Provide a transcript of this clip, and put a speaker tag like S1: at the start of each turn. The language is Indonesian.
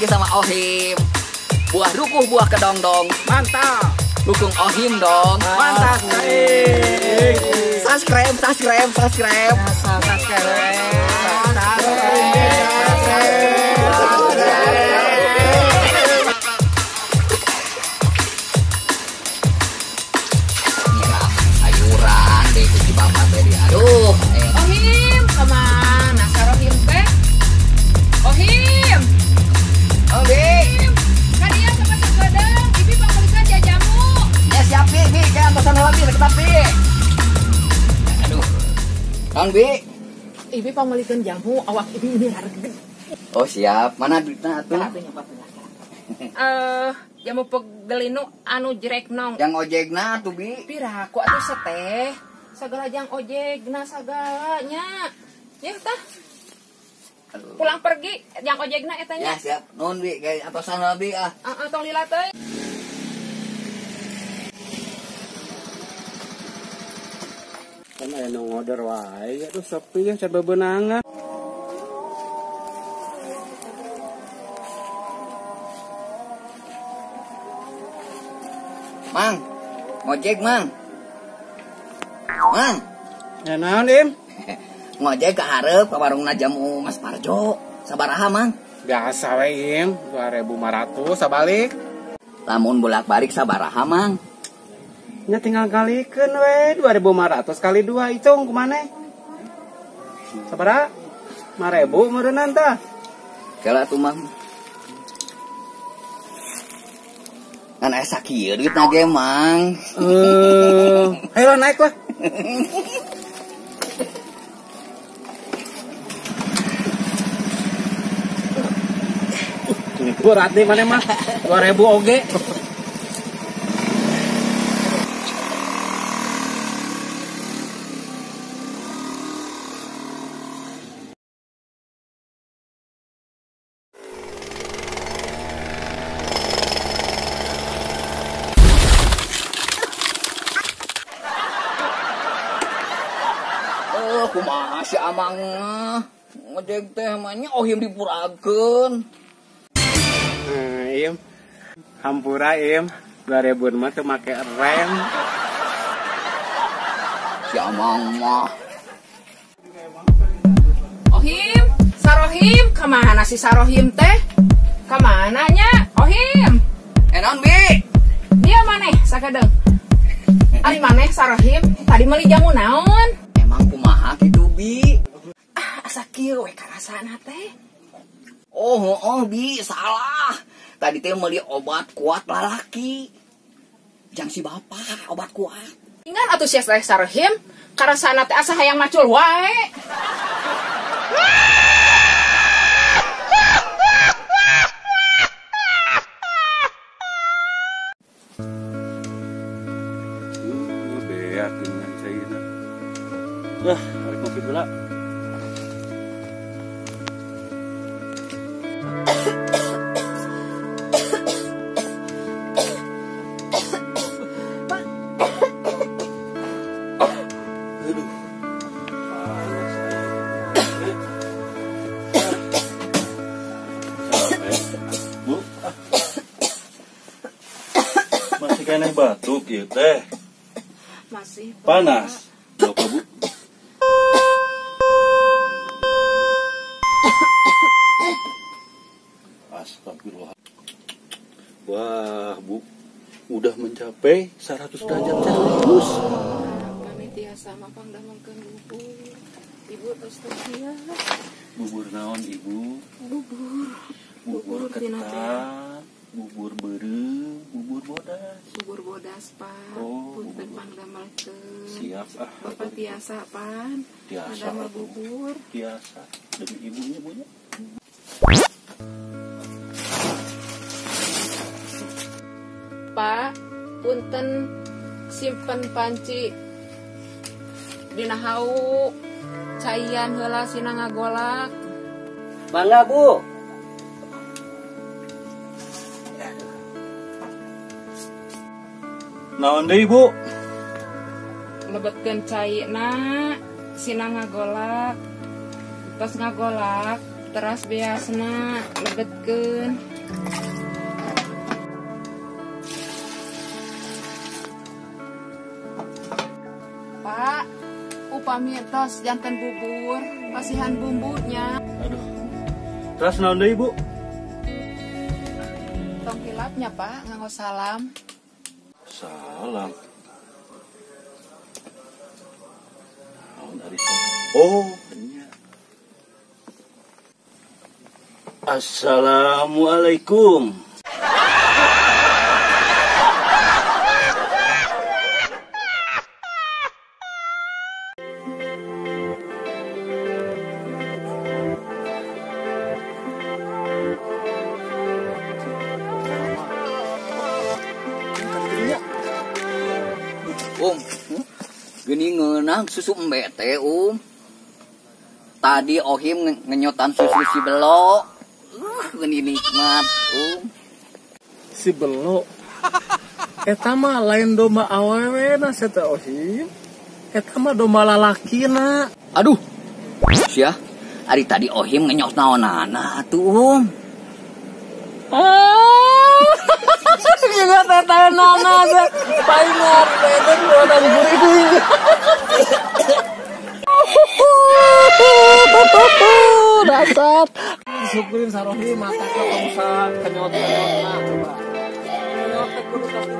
S1: lagi sama Ohim. Buah dukuh, buah kedong-dong.
S2: Mantap.
S1: Dukung Ohim dong.
S2: Mantap sekali.
S1: Subscribe. Sayuran deh cuci bapak tadi. Aduh.
S3: Ohim, kemana Sarohim teh? Ohim,
S1: Ohim.
S3: kan dia sama segadang. Ibi panggulikan jajamu.
S1: Ya siap Bi, kayak pesan lagi deket Bi. Aduh. Kan Bi.
S3: Ibi panggulikan jamu. Awak ibi ini harga.
S1: Oh siap. Mana duitnya atuh?
S3: Jamu pegelinu anu jerek nong.
S1: Yang ojekna tuh Bi.
S3: Pira, ku atuh seteh. Sagala jang ojegna sagalanya. Ya tah.
S1: Aduh.
S3: Pulang pergi jang ojegna eta
S1: Ya
S3: nya.
S1: siap. Nuhun Bi, kayak atosan Bi ah.
S3: Tong lila teh.
S2: Kan aya nu ngorder wae atuh sepi ya sabebeunangan.
S1: Mang. Ngojek, Mang. Mang.
S2: Ya naon, Im?
S1: Ngojek ke hareup ka warungna jamu Mas Parjo. Sabaraha, Mang?
S2: Biasa we, Im. 2.500 sabalik.
S1: Lamun bolak-balik sabaraha, Mang?
S2: Nya tinggal kalikeun we 2.500 kali 2 hitung kumaneh. Sabaraha? 5.000 meureunnan tah.
S1: Kela tuh, Mang. Kan aya sakieu duitna ge, Mang.
S2: Ayo naik lah. Berat nih mana mah 2.000 oge.
S1: Kumaha si Amang ngojek teh mah nya Ohim dipurakeun.
S2: Im. Hampura Im. 2.000 mah teu make rem.
S1: Si Amang mah
S3: Ohim, Sarohim, kemana si Sarohim teh? Kemana nya? Ohim,
S1: naon Bi?
S3: dia maneh sagadeng. Ari maneh Sarohim, tadi meuli jamu naon?
S1: Emang kumaha kitu Bi?
S3: Asa kieu we karasana teh.
S1: Oh Bi, salah. Tadi teh meuli obat kuat lalaki. Jang si bapak obat kuat.
S3: Ingan atuh sia Sarohim, karasana teh asa hayang macul wae.
S2: Beak dengan Saina. Harus ngopi dulu.
S4: Masih kena batuk ya teh.
S3: Masih
S4: Panas. Jauh Bu. Astagfirullah. Wah Bu, udah mencapai 100 derajat Celcius.
S3: panitia sama pangdamelkeun bubur. Ibu terus tersia.
S4: Bubur naon Ibu? Bubur
S3: tina teh.
S4: ketan, bubur berem, bubur bodas.
S3: Bubur bodas pan.
S4: Oh,
S3: Punten
S4: bubur.
S3: pangdamelkeun.
S4: Siap
S3: Bapak tiasa pan.
S4: Tiasa,
S3: Ada
S4: Bu.
S3: bubur.
S4: Biasa demi ibunya Bu ya.
S3: Pak, punten simpen panci dina hau caian heula sina ngagolak.
S2: Mangga Bu.
S4: Naon deui Bu?
S3: Lebetkeun caina sina ngagolak. Tos ngagolak teras biasana lebetkeun. Pak, upami tos janten bubur, pasihan bumbunya.
S2: Aduh. Terus naon deui, Bu?
S3: Tong hilapnya, Pak, nganggo salam.
S2: Salam. Naon dari sana? Oh, iya. Assalamualaikum.
S1: Gini ngeunang susu embe teh, Tadi Ohim ngenyotan susu si Belo. Gini nikmat,
S2: Si Belo. Eta mah lain domba awewe na seta Ohim. Eta mah domba lalakina.
S1: Aduh, sia, hari tadi Ohim ngenyot naonana tuh,
S2: Juga teta nana se paingat itu buatan gurih. Dasar. Syukurin sarohi mata ke omsa kenyot nah coba. Kenyot ke kudu kasih